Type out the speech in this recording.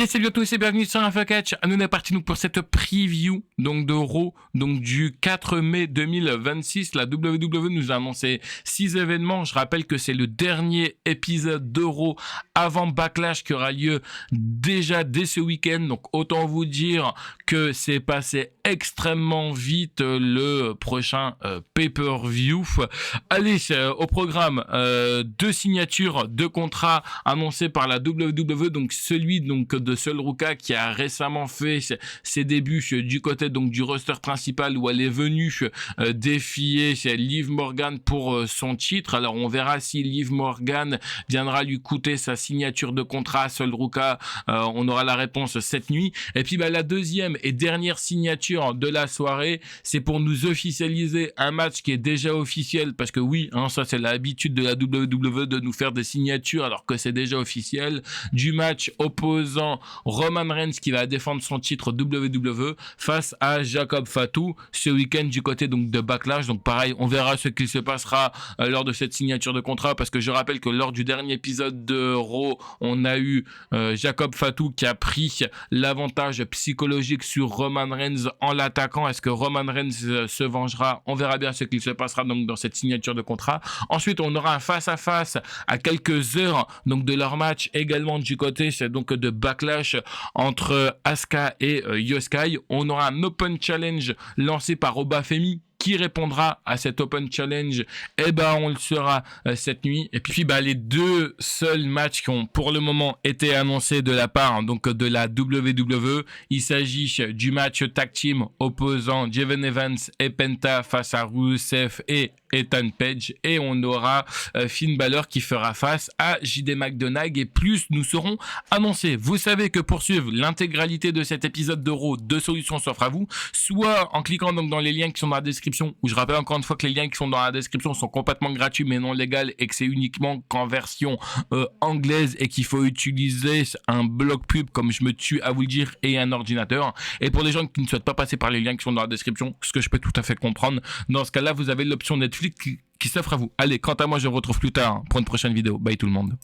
Allez, salut à tous et bienvenue sur InfoCatch. Nous est parti pour cette preview donc de Raw, donc du 4 mai 2026. La WWE nous a annoncé 6 événements. Je rappelle que c'est le dernier épisode de Raw avant Backlash qui aura lieu déjà dès ce week-end. Donc autant vous dire que c'est passé extrêmement vite le prochain pay-per-view. Allez, au programme, 2 signatures de contrats annoncés par la WWE, donc celui donc de Sol Ruka qui a récemment fait ses débuts du côté donc du roster principal où elle est venue défier Liv Morgan pour son titre. Alors on verra si Liv Morgan viendra lui coûter sa signature de contrat à Sol Ruka. On aura la réponse cette nuit. Et puis la deuxième et dernière signature de la soirée, c'est pour nous officialiser un match qui est déjà officiel, parce que oui, ça c'est l'habitude de la WWE de nous faire des signatures alors que c'est déjà officiel, du match opposant Roman Reigns qui va défendre son titre WWE face à Jacob Fatu ce week-end du côté donc de Backlash. Donc pareil, on verra ce qu'il se passera lors de cette signature de contrat, parce que je rappelle que lors du dernier épisode de Raw, on a eu Jacob Fatu qui a pris l'avantage psychologique sur Roman Reigns en l'attaquant. Est-ce que Roman Reigns se vengera? On verra bien ce qu'il se passera donc dans cette signature de contrat. Ensuite, on aura un face-à-face à quelques heures donc de leur match également du côté c'est donc de Backlash entre Asuka et Io Sky. On aura un Open Challenge lancé par Obafemi. Qui répondra à cet Open Challenge? On le saura cette nuit. Et puis les deux seuls matchs qui ont pour le moment été annoncés de la part donc de la WWE, il s'agit du match tag team opposant Kevin Evans et Penta face à Rusev et Ethan Page, et on aura Finn Balor qui fera face à JD McDonagh, et plus nous serons annoncés. Vous savez que pour suivre l'intégralité de cet épisode de Raw, 2 solutions s'offrent à vous, soit en cliquant donc dans les liens qui sont dans la description, où je rappelle encore une fois que les liens qui sont dans la description sont complètement gratuits mais non légaux, et que c'est uniquement qu'en version anglaise et qu'il faut utiliser un bloc pub, comme je me tue à vous le dire, et un ordinateur. Et pour les gens qui ne souhaitent pas passer par les liens qui sont dans la description, ce que je peux tout à fait comprendre, dans ce cas-là, vous avez l'option Netflix qui s'offre à vous. Allez, quant à moi, je vous retrouve plus tard pour une prochaine vidéo. Bye tout le monde.